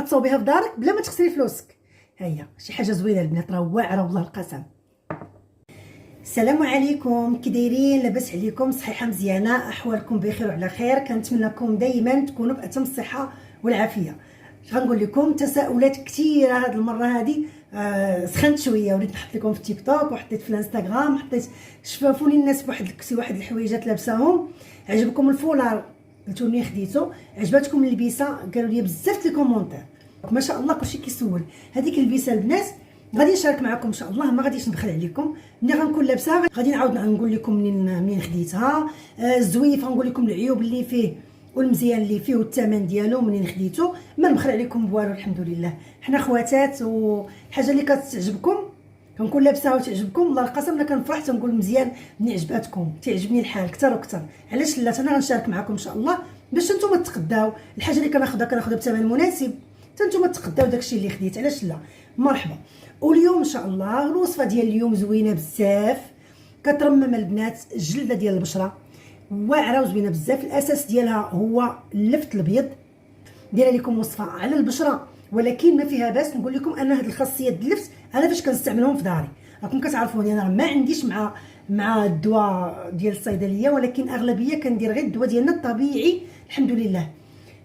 غتصاوبيها في دارك بلا ما تخسري فلوسك. ها هي شي حاجه زوينه البنات، راه واعره والله القسم. السلام عليكم، كي دايرين؟ لاباس عليكم؟ صحيحه مزيانه؟ احوالكم بخير وعلى خير؟ كنتمنى لكم دائما تكونوا باتم الصحه والعافيه. غنقول لكم تساؤلات كثيره هذه المره هذه. سخنت شويه، وليت نحط لكم في التيك توك وحطيت في الانستغرام، حطيت شفافوني الناس بواحد واحد الحويجات لابساهم. عجبكم الفولار قلتوني خديتو، عجبتكم اللبسه قالوا لي بزاف لي كومونتير ما شاء الله كلشي كيسول. هذيك اللبسه البنات غادي نشارك معكم ان شاء الله، ما غاديش نبخل عليكم. ملي غنكون لابسه غادي نعاود نقول لكم منين خديتها. الزويف غنقول لكم العيوب اللي فيه والمزيان اللي فيه والثمن ديالو منين خديتو. ما نبخل عليكم بوالو، الحمد لله حنا خواتات. والحاجه اللي كتعجبكم كنكون لابسه وتعجبكم، الله القسم انا كنفرح تنقول مزيان ملي عجباتكم، تعجبني الحال اكثر واكثر. علاش لا؟ انا غنشارك معكم ان شاء الله باش نتوما تقداو الحاجه اللي كناخذها بثمن مناسب، حتى نتوما تقداو داكشي اللي خديت. علاش لا؟ مرحبا. واليوم ان شاء الله الوصفه ديال اليوم زوينه بزاف، كترمم البنات الجلده ديال البشره، واعره وزوينه بزاف. الاساس ديالها هو اللفت الابيض. دايره لكم وصفه على البشره، ولكن ما فيها باس نقول لكم ان هاد الخاصيات ديال اللفت انا فاش كنستعملهم في داري. راكم كتعرفوني انا ما عنديش مع الدواء ديال الصيدليه، ولكن اغلبيه كندير غير الدواء ديالنا الطبيعي الحمد لله،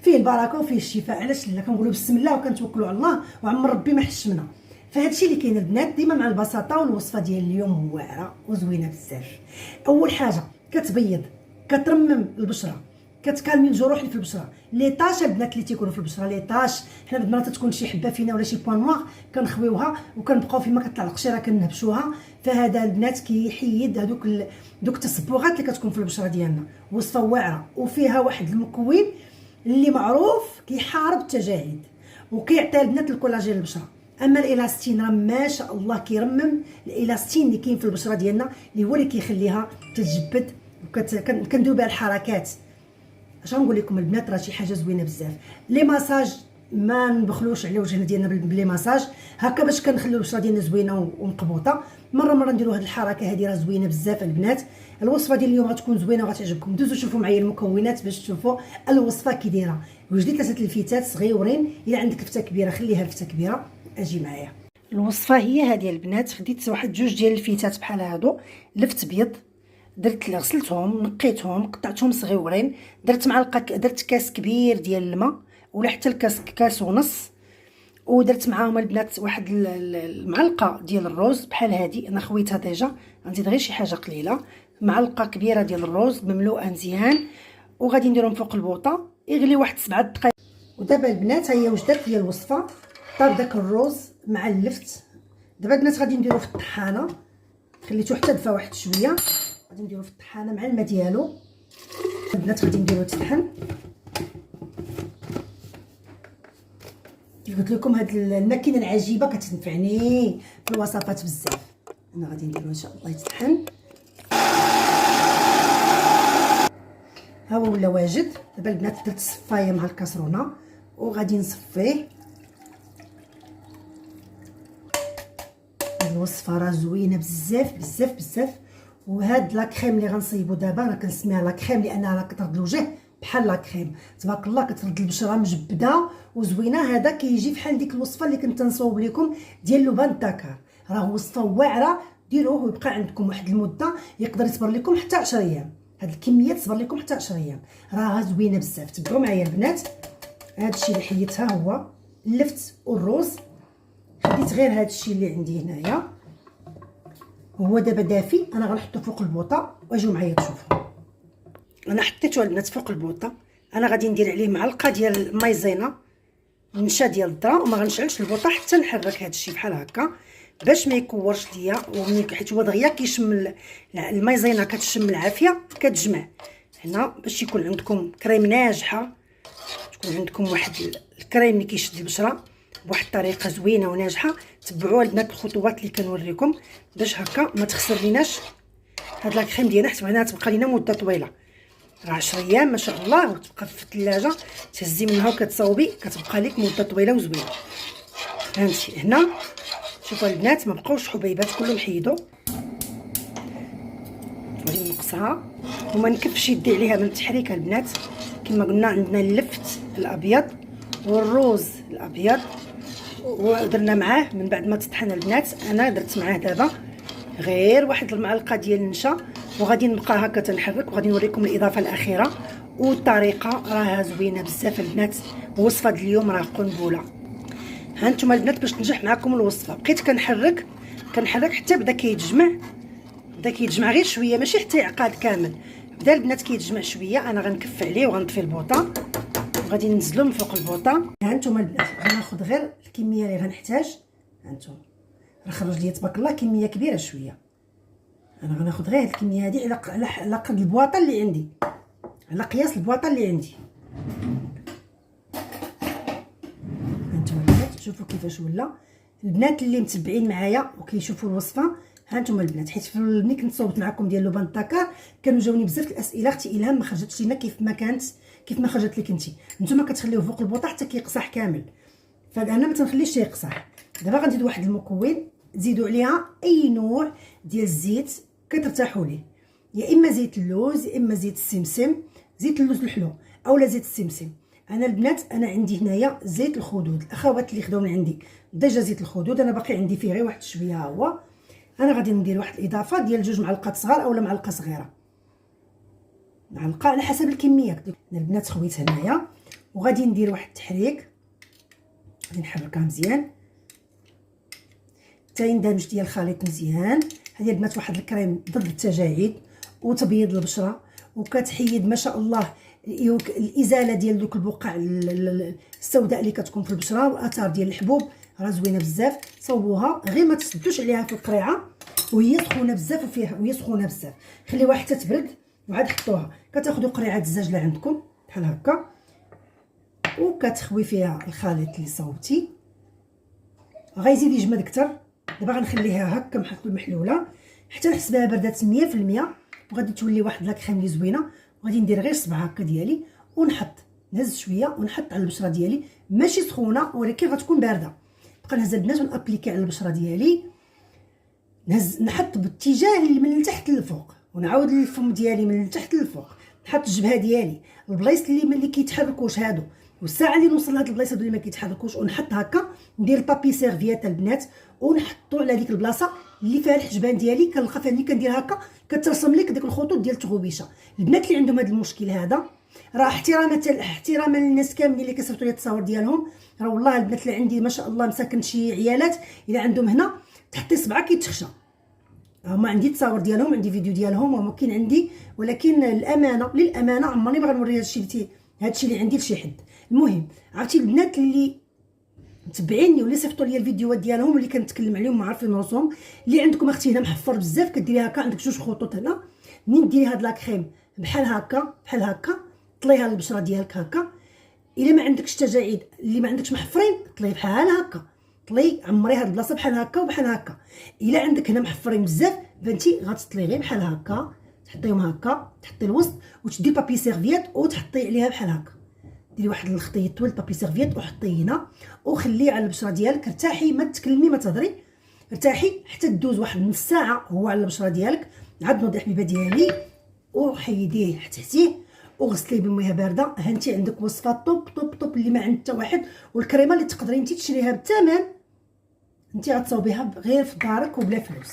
فيه البركه وفيه الشفاء. علاش لا؟ كنقولوا بسم الله وكنتوكلوا على الله وعمر ربي ما حشمنا. فهاد الشيء اللي كاين البنات ديما مع البساطه. والوصفه ديال اليوم واعره وزوينه بزاف. اول حاجه كتبيض، كترمم البشره، كتكالمي الجروح اللي في البشره. لي طاش البنات اللي تيكونوا في البشره، لي طاش حنا بالمرات تكون شي حبه فينا ولا شي بوان نوار كنخويوها وكنبقاو فيما كطلع القشيره كنهبشوها. فهذا البنات كيحيد هذوك دوك التصبغات اللي كتكون في البشره ديالنا. وصفه واعره وفيها واحد المكون اللي معروف كيحارب التجاعيد وكيعطي البنات الكولاجين للبشره. اما الالاستين راه ما شاء الله كيرمم. الالاستين اللي كاين في البشره ديالنا اللي هو اللي كيخليها تتجبد وكنديروا بها الحركات. اش غنقول لكم البنات، راه شي حاجه زوينه بزاف. لي ماساج ما نبخلوش على وجهنا ديالنا بلي ماساج هكا باش كنخليو البشره ديالنا زوينه ومقبوطه. مره نديروا هذه الحركه هذه، راه زوينه بزاف البنات. الوصفه ديال اليوم غتكون زوينه وغتعجبكم. دوزوا شوفوا معايا المكونات باش تشوفوا الوصفه كي دايره. وجدي 3 الفتات صغيورين، الا عندك فتاه كبيره خليها الفتاه كبيره. اجي معايا. الوصفه هي هذه البنات. خديت واحد 2 ديال الفتات بحال هادو لفت بيض، غسلتهم نقيتهم قطعتهم صغيورين، درت معلقه، درت كاس كبير ديال الماء ولا حتى كاس ونص، ودرت معاهم البنات واحد المعلقه ديال الروز بحال هذه. انا خويتها ديجا، غنزيد غير شي حاجه قليله. معلقه كبيره ديال الروز مملوءه مزيان، وغادي نديرهم فوق البوطه يغلي واحد 7 دقائق. ودابا البنات ها هي وجدت لي الوصفه. طاب داك الروز مع اللفت. دابا البنات غادي نديروه في الطحانه، خليته حتى دفا واحد شويه. غادي نديرو في الطحانه مع الماء ديالو. البنات غادي نديرو تطحن. كيف قلت لكم هاد الماكينه العجيبه كتنفعني في الوصفات بزاف. انا غادي نديرو ان شاء الله يتطحن. ها هو ولا واجد. دابا البنات درت الصفايه مع الكاسرونه وغادي نصفيه. الوصفه راه زوينه بزاف بزاف بزاف. وهاد لا كريم اللي غنصيبو دابا راه كنسميها لا كريم لانها راه كترد الوجه بحال لا كريم تبارك الله، كترد البشره مجبده وزوينه. هذا كيجي بحال ديك الوصفه اللي كنت نصوب لكم ديال لبان الدكار. راه وصفه واعره، ديروه ويبقى عندكم واحد المده، يقدر يصبر لكم حتى 10 ايام. هاد الكميه تصبر لكم حتى 10 ايام، راها زوينه بزاف. تبعوا معايا البنات. هاد الشيء اللي حيدتها هو اللفت والروز. خديت غير هاد الشيء اللي عندي هنايا، هو دابا دافي. انا غنحطو فوق البوطه واجيو معايا تشوفوا. انا حطيته البنات فوق البوطه. انا غادي ندير عليه معلقه ديال المايزينا نشا ديال الذره، وما غنشعلش البوطه حتى نحرك هذا الشيء بحال هكا باش ما يكورش ليا. حيت هو دغيا كيشم المايزينا، كتشم العافيه كتجمع هنا باش يكون عندكم كريم ناجحه، تكون عندكم واحد الكريم اللي كيشد البشره بواحد الطريقه زوينه وناجحه. تبعوا البنات الخطوات اللي كنوريكم باش هكا ما تخسر ليناش هاد لا كريم ديالنا، حيت بغيناها تبقى لينا مده طويله. راه 10 ايام ما شاء الله، وتبقى في الثلاجه تهزي منها وكتصاوبي كتبقى لك مده طويله وزوينه. فهمتي؟ هنا شوفوا البنات ما بقاوش حبيبات كلهم حيدوا. غادي نقصها وما نكفش يدي عليها من التحريك البنات. كما قلنا عندنا اللفت الابيض والروز الابيض ودرنا معاه من بعد ما تطحن البنات. انا درت معاه دابا غير واحد المعلقه ديال النشا، وغادي نبقى هكا تنحرك، وغادي نوريكم الاضافه الاخيره. والطريقه راها زوينه بزاف البنات، وصفه اليوم راه قنبله. ها انتم البنات باش تنجح معكم الوصفه بقيت كنحرك حتى بدا كيتجمع غير شويه، ماشي حتى يعقد كامل. بدا البنات كيتجمع شويه. انا غنكف عليه وغنطفي البوطه وغادي ننزلو من فوق البوطه. ها انتم البنات غناخذ غير الكميه اللي غنحتاج. ها انتم راه خرج لي تبارك الله كميه كبيره شويه. انا غناخذ غير هاد الكميه هادي على قد البواطه اللي عندي، على قياس البواطه اللي عندي. هانتوما البنات شوفوا كيفاش ولا. البنات اللي متبعين معايا وكيشوفوا الوصفه، هانتوما البنات، حيت ملي كنت صوبت معكم ديال لوبان الدكار كانوا جاوني بزاف الاسئله. اختي الهام ما خرجتش لينا كيف ما كانت، كيف ما خرجت لك انت. نتوما كتخليوه فوق البوطه حتى كيقصح كامل، فانا ما تنخليش يقصح. دابا غنزيد واحد المكون، زيدوا عليها اي نوع ديال الزيت كترتاحوا ليه، يا اما زيت اللوز يا اما زيت السمسم، زيت اللوز الحلو اولا زيت السمسم. انا البنات انا عندي هنايا زيت الخدود. الاخوات اللي خداو من عندي ديجا زيت الخدود، انا باقي عندي فيه غير واحد شويه. ها هو انا غادي ندير واحد الاضافه ديال 2 معلقات صغار اولا معلقه صغيره، معلقه على حسب الكميه. انا البنات خويت هنايا وغادي ندير واحد التحريك، غادي نحركها مزيان حتى يندمج ديال الخليط مزيان. هذه البنات واحد الكريم ضد التجاعيد وتبييض البشره، وكتحيد ما شاء الله الازاله ديال دوك البقع السوداء اللي كتكون في البشره واثار ديال الحبوب. راه زوينه بزاف. صوبوها غير ما تسدوش عليها في القريعه وهي سخونه بزاف، وهي سخونه بزاف خليوها حتى تبرد وعاد حطوها. كتاخذوا قريعه الزاجله عندكم بحال هكا وكتخوي فيها الخليط اللي صوبتي. غيزيد يجمد اكثر. دابا غنخليها هكا محلوله حتى نحسبها بردات 100%، وغادي تولي واحد لاكريم اللي زوينه. وغادي ندير غير صبع هكا ديالي ونحط، نهز شويه ونحط على البشره ديالي، ماشي سخونه ولكن غتكون بارده. بقى نهز البنات ونابليكي على البشره ديالي، نحط باتجاه من تحت للفوق، ونعاود للفم ديالي من تحت للفوق، نحط الجبهه ديالي البلايص اللي كيتحركوش هادو، والساعه اللي نوصل لهاد البلايص اللي ما كيتحركوش ونحط هكا. ندير البابي سيرفيات البنات ونحطو على ديك البلاصه اللي فيها الحجبان ديالي. كنلقى فيها ملي كندير هكا كترسم لك ديك الخطوط ديال التغوبيشه. البنات اللي عندهم هذا المشكل هذا راه احتراما للناس كاملين اللي كيصيفطوا لي التصاور ديالهم، راه والله البنات اللي عندي ما شاء الله مساكن شي عيالات الا عندهم هنا تحطي صبعك كيتخشى. هما عندي التصاور ديالهم، عندي فيديو ديالهم وممكن عندي، ولكن للامانه عمرني ما غنوري هادشي اللي عندي لشي حد. المهم عرفتي البنات اللي متبعيني واللي صيفطوا لي الفيديوهات ديالهم واللي كنتكلم عليهم وعارفين راسهم، اللي عندكم اختي هنا محفر بزاف كديري هكا، عندك 2 خطوط هنا، منين ديري هاد لاكريم بحال هكا طليها للبشره ديالك هكا. الا ما عندكش تجاعيد اللي ما عندكش محفرين طلي بحال هكا، طلي عمري هاد البلاصه بحال هكا وبحال هكا. الا عندك هنا محفرين بزاف فانتي غتطلي غير بحال هكا، تحطيهم هكا، تحطي الوسط وتدي بابي سيرفيات وتحطي عليها بحال هكا. ديري واحد الخطيط طويل بابي سيرفيات وحطيه هنا وخليه على البشره ديالك. ارتاحي، ما تكلمي ما تهضري، ارتاحي حتى دوز واحد نص ساعه هو على البشره ديالك. عاد نوضي حبيبه ديالي وحيديه تحتيه وغسليه بمياه بارده. هانتي عندك وصفه طوب اللي ما عند حتى واحد. والكريمه اللي تقدري انت تشريها بالثمن انت غتصاوبيها غير في دارك وبلا فلوس.